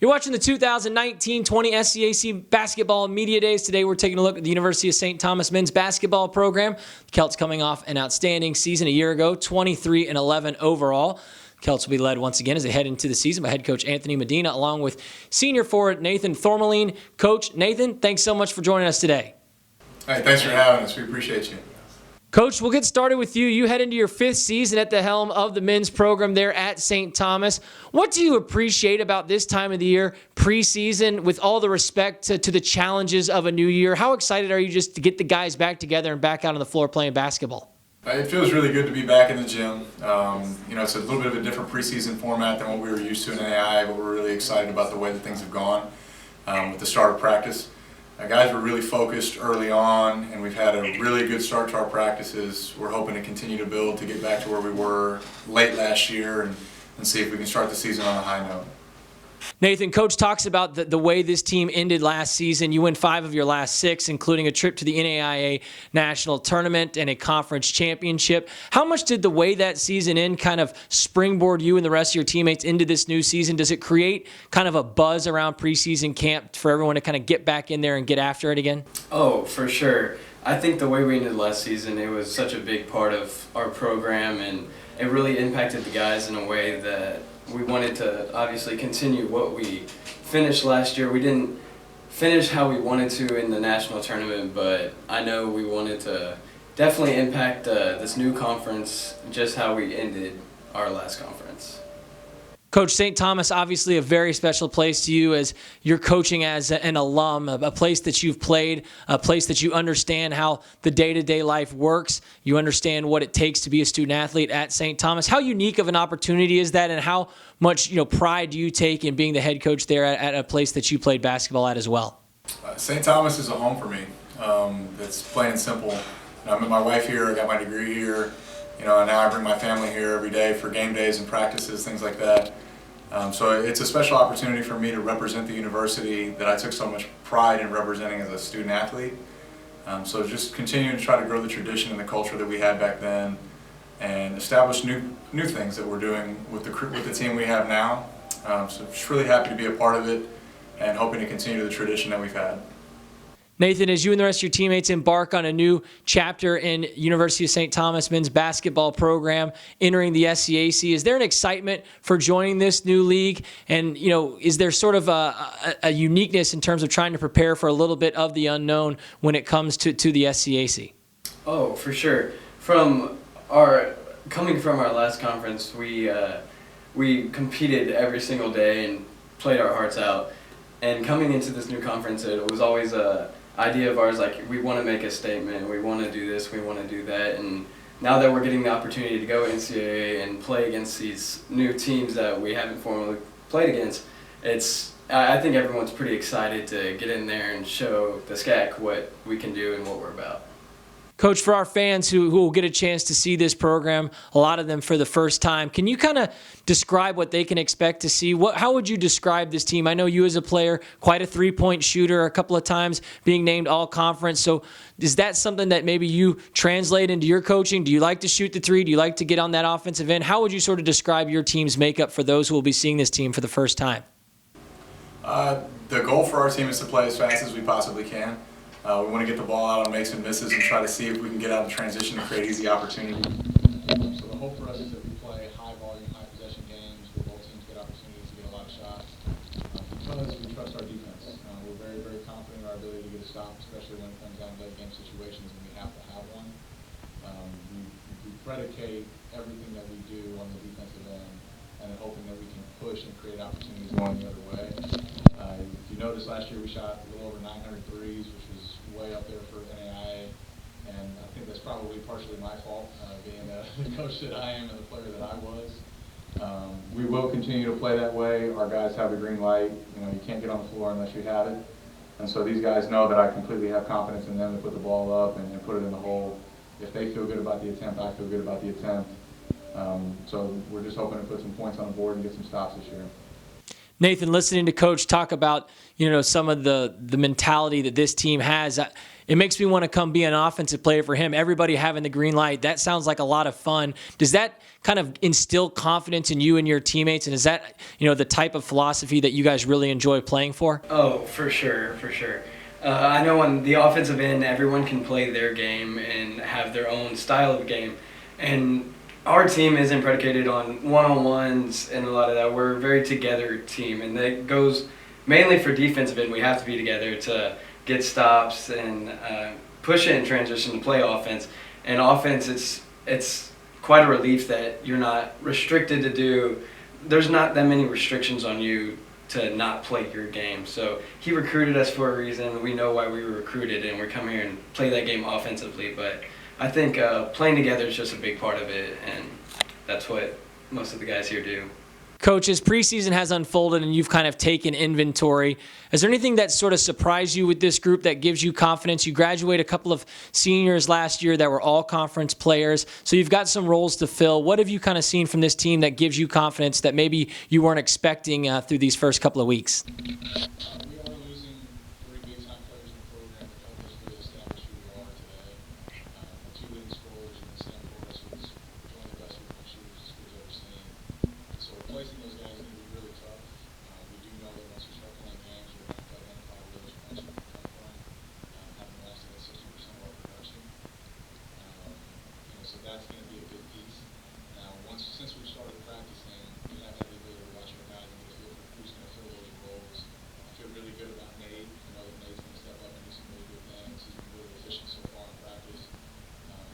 You're watching the 2019-20 SCAC Basketball Media Days. Today we're taking a look at the University of St. Thomas men's basketball program. The Celts coming off an outstanding season a year ago, 23-11 overall. Celts will be led once again as they head into the season by head coach Anthony Medina, along with senior forward Nathan Thormaehlen. Coach Nathan, thanks so much for joining us today. Hey, thanks for having us. We appreciate you. Coach, we'll get started with you. You head into your 5th season at the helm of the men's program there at St. Thomas. What do you appreciate about this time of the year, preseason, with all the respect to the challenges of a new year? How excited are you just to get the guys back together and back out on the floor playing basketball? It feels really good to be back in the gym. It's a little bit of a different preseason format than what we were used to in NAI, but we're really excited about the way that things have gone with the start of practice. Guys were really focused early on, and we've had a really good start to our practices. We're hoping to continue to build to get back to where we were late last year and see if we can start the season on a high note. Nathan, Coach talks about the way this team ended last season. You win 5 of your last 6, including a trip to the NAIA National Tournament and a conference championship. How much did the way that season end kind of springboard you and the rest of your teammates into this new season? Does it create kind of a buzz around preseason camp for everyone to kind of get back in there and get after it again? Oh, for sure. I think the way we ended last season, it was such a big part of our program, and it really impacted the guys in a way that we wanted to obviously continue what we finished last year. We didn't finish how we wanted to in the national tournament, but I know we wanted to definitely impact this new conference just how we ended our last conference. Coach, St. Thomas, obviously a very special place to you as you're coaching as an alum, a place that you've played, a place that you understand how the day-to-day life works. You understand what it takes to be a student athlete at St. Thomas. How unique of an opportunity is that, and how much pride do you take in being the head coach there at a place that you played basketball at as well? St. Thomas is a home for me. It's plain and simple. I met my wife here, I got my degree here. And now I bring my family here every day for game days and practices, things like that. So it's a special opportunity for me to represent the university that I took so much pride in representing as a student athlete. So just continuing to try to grow the tradition and the culture that we had back then, and establish new things that we're doing with the team we have now. So just really happy to be a part of it and hoping to continue the tradition that we've had. Nathan, as you and the rest of your teammates embark on a new chapter in University of St. Thomas men's basketball program, entering the SCAC, is there an excitement for joining this new league? And, is there sort of a uniqueness in terms of trying to prepare for a little bit of the unknown when it comes to the SCAC? Oh, for sure. Coming from our last conference, we competed every single day and played our hearts out. And coming into this new conference, it was always a idea of ours, like, we want to make a statement, we want to do this, we want to do that, and now that we're getting the opportunity to go NCAA and play against these new teams that we haven't formally played against, I think everyone's pretty excited to get in there and show the SCAC what we can do and what we're about. Coach, for our fans who will get a chance to see this program, a lot of them for the first time, can you kind of describe what they can expect to see? How would you describe this team? I know you as a player, quite a three-point shooter, a couple of times being named all-conference. So is that something that maybe you translate into your coaching? Do you like to shoot the three? Do you like to get on that offensive end? How would you sort of describe your team's makeup for those who will be seeing this team for the first time? The goal for our team is to play as fast as we possibly can. We want to get the ball out on makes and misses and try to see if we can get out of transition and create easy opportunity. So the hope for us is that we play high volume, high possession games where both teams get opportunities to get a lot of shots because we trust our defense. We're very, very confident in our ability to get a stop, especially when it comes down to late game situations when we have to have one. We predicate everything that we do on the defensive end and hoping that we can push and create opportunities going the other way. If you noticed last year we shot a little over 900 threes, which was way up there for NAIA, and I think that's probably partially my fault, being the coach that I am and the player that I was. We will continue to play that way. Our guys have the green light. You can't get on the floor unless you have it. And so these guys know that I completely have confidence in them to put the ball up and put it in the hole. If they feel good about the attempt, I feel good about the attempt. So we're just hoping to put some points on the board and get some stops this year. Nathan, listening to Coach talk about, some of the mentality that this team has, it makes me want to come be an offensive player for him. Everybody having the green light, that sounds like a lot of fun. Does that kind of instill confidence in you and your teammates? And is that, the type of philosophy that you guys really enjoy playing for? Oh, for sure, for sure. I know on the offensive end, everyone can play their game and have their own style of game. And our team isn't predicated on one-on-ones and a lot of that. We're a very together team, and that goes mainly for defensive end. We have to be together to get stops and push it in transition to play offense. And offense, it's quite a relief that you're not restricted to do. There's not that many restrictions on you to not play your game. So he recruited us for a reason. We know why we were recruited, and we're coming here and play that game offensively. But I think playing together is just a big part of it, and that's what most of the guys here do. Coach, as preseason has unfolded and you've kind of taken inventory, is there anything that sort of surprised you with this group that gives you confidence? You graduated a couple of seniors last year that were all conference players, so you've got some roles to fill. What have you kind of seen from this team that gives you confidence that maybe you weren't expecting through these first couple of weeks? We are losing 3 big-time players in the program that helped us really establish who we are today. 2 leading scorers in the SCACsports was one of the best three-point shooters the school's ever seen. So replacing those guys is going to be really tough. We do know that once we start playing games, we're going to have to identify where those points are going to come from, having lost about 60% of our production. So that's going to be a big piece. Now, since we started practicing, we have had the ability to watch our guys and get a feel for who's going to fill those roles. I feel really good about Nate. I know that Nate's going to step up and do some really good things. He's been really efficient so far in practice.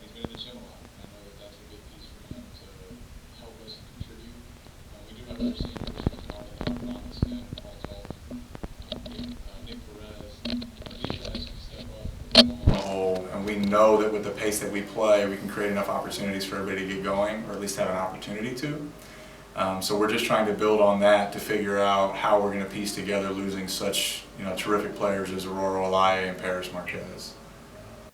He's been in the gym a lot. I know that that's a big piece for him to help us contribute. We do have other seniors like Marlon Robinson, Paul Dalton, Nick Perez. These guys can step up and we know that with the pace that we play, we can create enough opportunities for everybody to get going, or at least have an opportunity to. So we're just trying to build on that to figure out how we're going to piece together losing such terrific players as Aurora Olaye and Paris Marquez.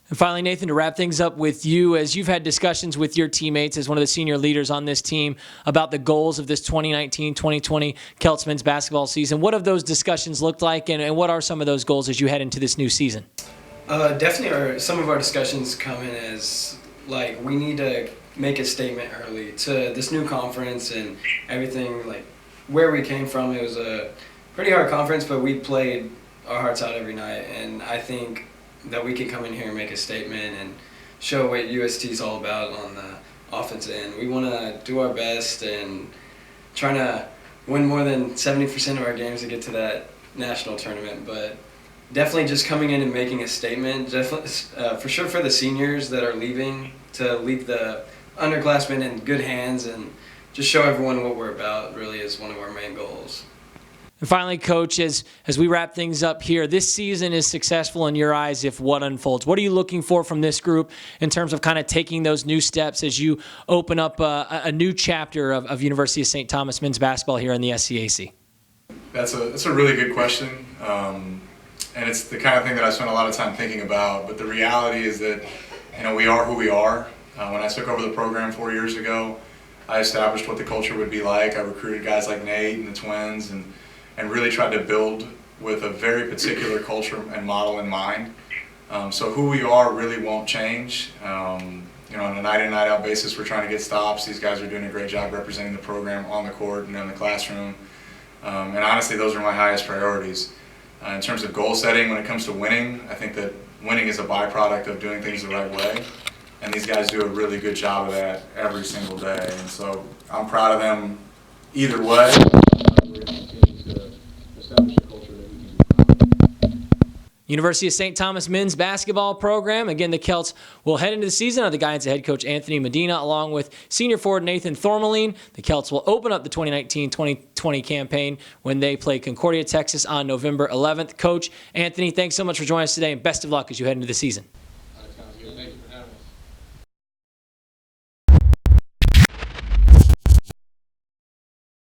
And finally, Nathan, to wrap things up with you, as you've had discussions with your teammates as one of the senior leaders on this team about the goals of this 2019-2020 Celts men's basketball season, what have those discussions looked like, and what are some of those goals as you head into this new season? Definitely some of our discussions come in as, like, we need to make a statement early to this new conference and everything, like, where we came from. It was a pretty hard conference, but we played our hearts out every night, and I think that we can come in here and make a statement and show what UST is all about on the offensive end. We want to do our best and trying to win more than 70% of our games to get to that national tournament, but definitely just coming in and making a statement, definitely, for sure for the seniors that are leaving, to leave the underclassmen in good hands and just show everyone what we're about really is one of our main goals. And finally, Coach, as we wrap things up here, this season is successful in your eyes if what unfolds. What are you looking for from this group in terms of kind of taking those new steps as you open up a new chapter of University of St. Thomas men's basketball here in the SCAC? That's a really good question. And it's the kind of thing that I spent a lot of time thinking about. But the reality is that, we are who we are. When I took over the program 4 years ago, I established what the culture would be like. I recruited guys like Nate and the twins and really tried to build with a very particular culture and model in mind. So who we are really won't change. On a night in, night out basis, we're trying to get stops. These guys are doing a great job representing the program on the court and in the classroom. And honestly, those are my highest priorities. In terms of goal setting, when it comes to winning, I think that winning is a byproduct of doing things the right way. And these guys do a really good job of that every single day. And so I'm proud of them either way. We're going to continue to establish a culture that we can be proud of. University of St. Thomas men's basketball program. Again, the Celts will head into the season under the guidance of head coach Anthony Medina, along with senior forward Nathan Thormaehlen. The Celts will open up the 2019-2020 campaign when they play Concordia, Texas on November 11th. Coach Anthony, thanks so much for joining us today, and best of luck as you head into the season.